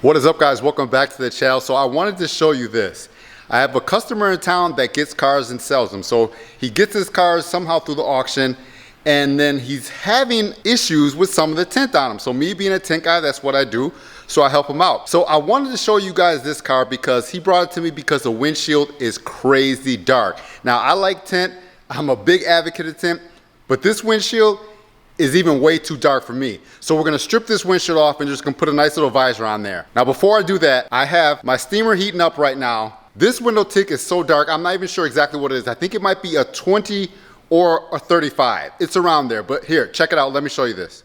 What is up, guys? Welcome back to the channel. So I wanted to show you this. I have a customer in town that gets cars and sells them. So he gets his cars somehow through the auction, and then he's having issues with some of the tint on them. So me being a tint guy, that's what I do. So I help him out. So I wanted to show you guys this car because he brought it to me because the windshield is crazy dark. Now I like tint. I'm a big advocate of tint, but this windshield is even way too dark for me. So we're gonna strip this windshield off and just gonna put a nice little visor on there. Now before I do that, I have my steamer heating up right now. This window tint is so dark, I'm not even sure exactly what it is. I think it might be a 20 or a 35. It's around there, but here, check it out. Let me show you this.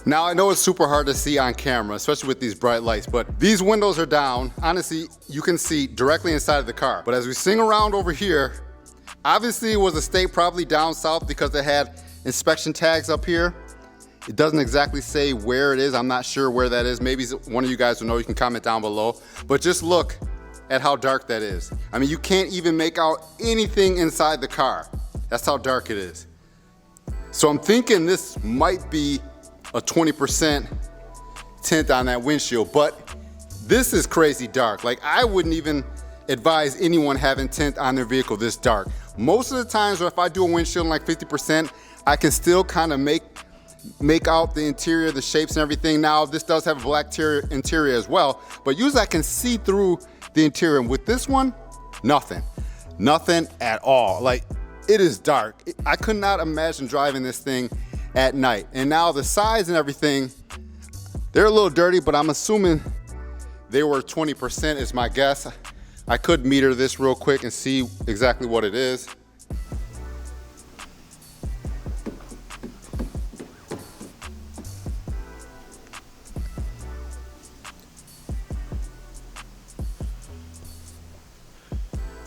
Now I know it's super hard to see on camera, especially with these bright lights, but these windows are down. Honestly, you can see directly inside of the car. But as we swing around over here, obviously it was a state probably down south because they had inspection tags up here. It doesn't exactly say where it is. I'm not sure where that is. Maybe one of you guys will know. You can comment down below. But just look at how dark that is. I mean, you can't even make out anything inside the car. That's how dark it is. So I'm thinking this might be a 20% tint on that windshield, but this is crazy dark. Like, I wouldn't even advise anyone having tint on their vehicle this dark. Most of the times, if I do a windshield like 50%, I can still kind of make out the interior, the shapes and everything. Now, this does have a black interior as well, but usually I can see through the interior. And with this one, nothing at all. Like, it is dark. I could not imagine driving this thing at night. And now the sides and everything, they're a little dirty, but I'm assuming they were 20% is my guess. I could meter this real quick and see exactly what it is.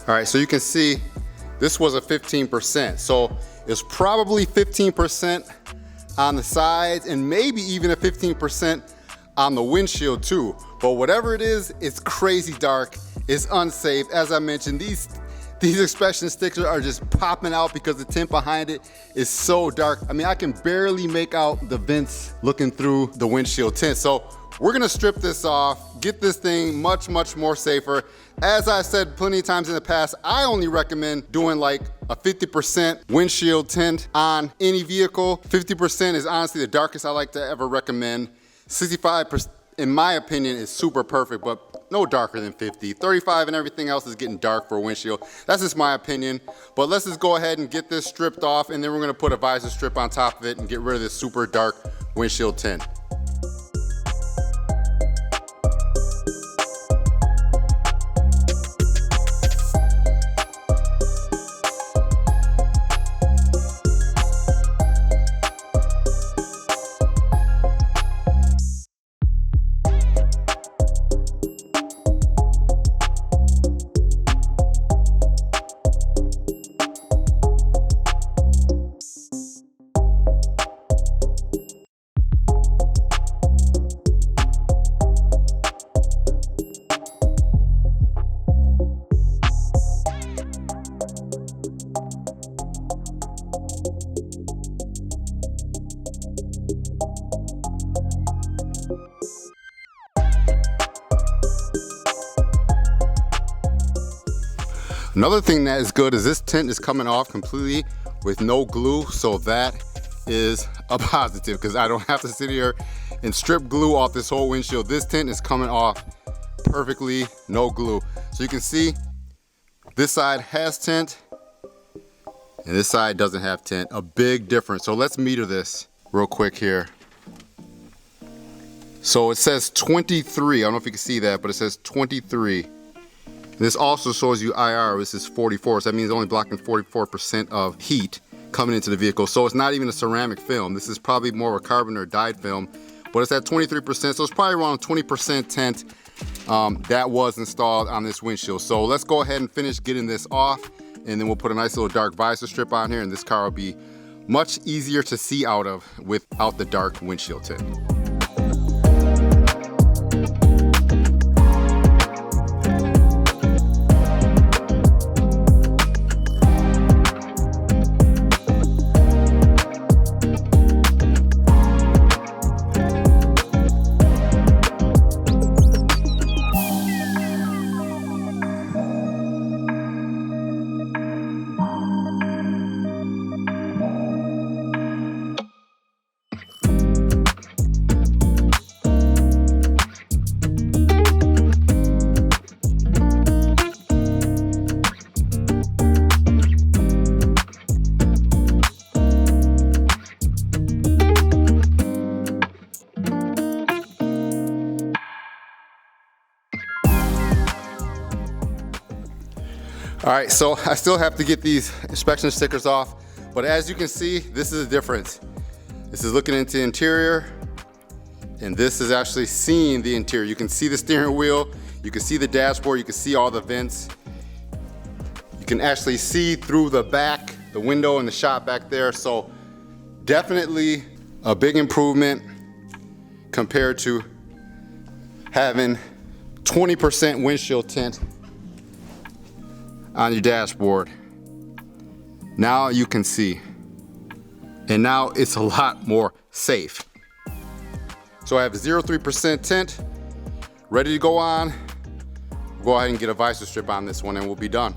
All right, so you can see this was a 15%. So it's probably 15% on the sides and maybe even a 15% on the windshield too. But whatever it is, it's crazy dark, it's unsafe. As I mentioned, these inspection stickers are just popping out because the tint behind it is so dark. I mean, I can barely make out the vents looking through the windshield tint. So we're gonna strip this off, get this thing much more safer. As I said plenty of times in the past, I only recommend doing like a 50% windshield tint on any vehicle. 50% is honestly the darkest I like to ever recommend. 65%, in my opinion, is super perfect, but no darker than 50. 35 and everything else is getting dark for a windshield. That's just my opinion. But let's just go ahead and get this stripped off, and then we're gonna put a visor strip on top of it and get rid of this super dark windshield tint. Another thing that is good is this tint is coming off completely with no glue, so that is a positive because I don't have to sit here and strip glue off this whole windshield. This tint is coming off perfectly, no glue. So you can see this side has tint and this side doesn't have tint. A big difference. So let's meter this real quick here. So it says 23. I don't know if you can see that, but it says 23. This also shows you IR, this is 44, so that means it's only blocking 44% of heat. coming into the vehicle. So it's not even a ceramic film. This is probably more of a carbon or dyed film, but it's at 23%, so it's probably around 20% tint that was installed on this windshield. So let's go ahead and finish getting this off, and then we'll put a nice little dark visor strip on here, and this car will be much easier to see out of without the dark windshield tint. All right, so I still have to get these inspection stickers off, but as you can see, this is the difference. This is looking into the interior, and this is actually seeing the interior. You can see the steering wheel, you can see the dashboard, you can see all the vents. You can actually see through the back, the window and the shop back there. So definitely a big improvement compared to having 20% windshield tint on your dashboard. Now you can see, and now it's a lot more safe. So I have 0.3% tint ready to go on. We'll go ahead and get a visor strip on this one and we'll be done.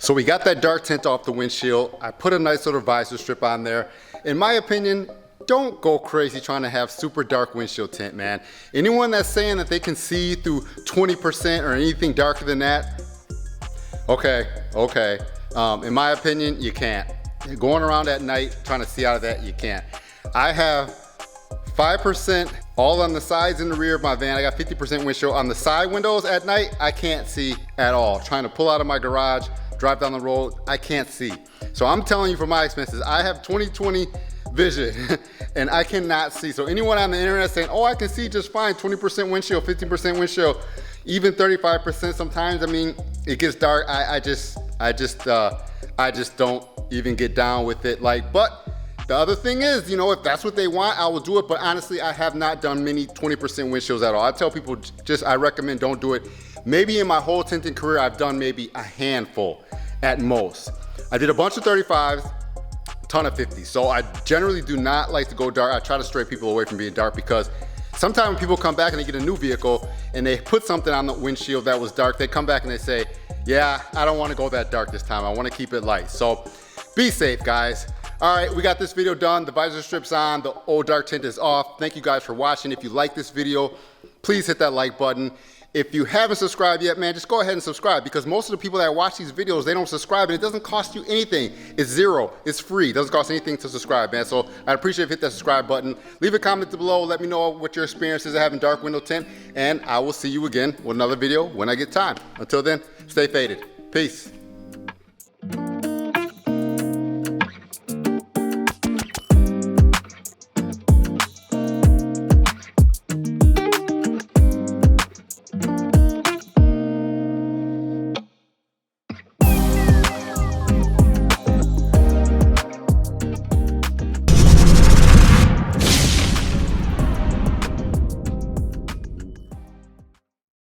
So we got that dark tint off the windshield. I put a nice little visor strip on there. In my opinion, don't go crazy trying to have super dark windshield tint, man. Anyone that's saying that they can see through 20% or anything darker than that, okay. In my opinion, you can't. Going around at night trying to see out of that, you can't. I have 5% all on the sides and the rear of my van. I got 50% windshield. On the side windows at night, I can't see at all. Trying to pull out of my garage, drive down the road, I can't see. So I'm telling you from my experiences, I have 20/20 vision and I cannot see. So anyone on the internet saying, oh, I can see just fine, 20% windshield, 15% windshield, even 35% sometimes, I mean, it gets dark. I just don't even get down with it. Like, but the other thing is, you know, if that's what they want, I will do it. But honestly, I have not done many 20% windshields at all. I tell people I recommend don't do it. Maybe in my whole tinting career, I've done maybe a handful at most. I did a bunch of 35s, ton of 50s. So I generally do not like to go dark. I try to stray people away from being dark because sometimes when people come back and they get a new vehicle and they put something on the windshield that was dark, they come back and they say, yeah, I don't want to go that dark this time. I want to keep it light. So be safe, guys. All right, we got this video done. The visor strip's on, the old dark tint is off. Thank you guys for watching. If you like this video, please hit that like button. If you haven't subscribed yet, man, just go ahead and subscribe because most of the people that watch these videos, they don't subscribe and it doesn't cost you anything. It's zero, it's free. It doesn't cost anything to subscribe, man. So I'd appreciate if you hit that subscribe button. Leave a comment below, let me know what your experience is of having dark window tint, and I will see you again with another video when I get time. Until then, stay faded. Peace.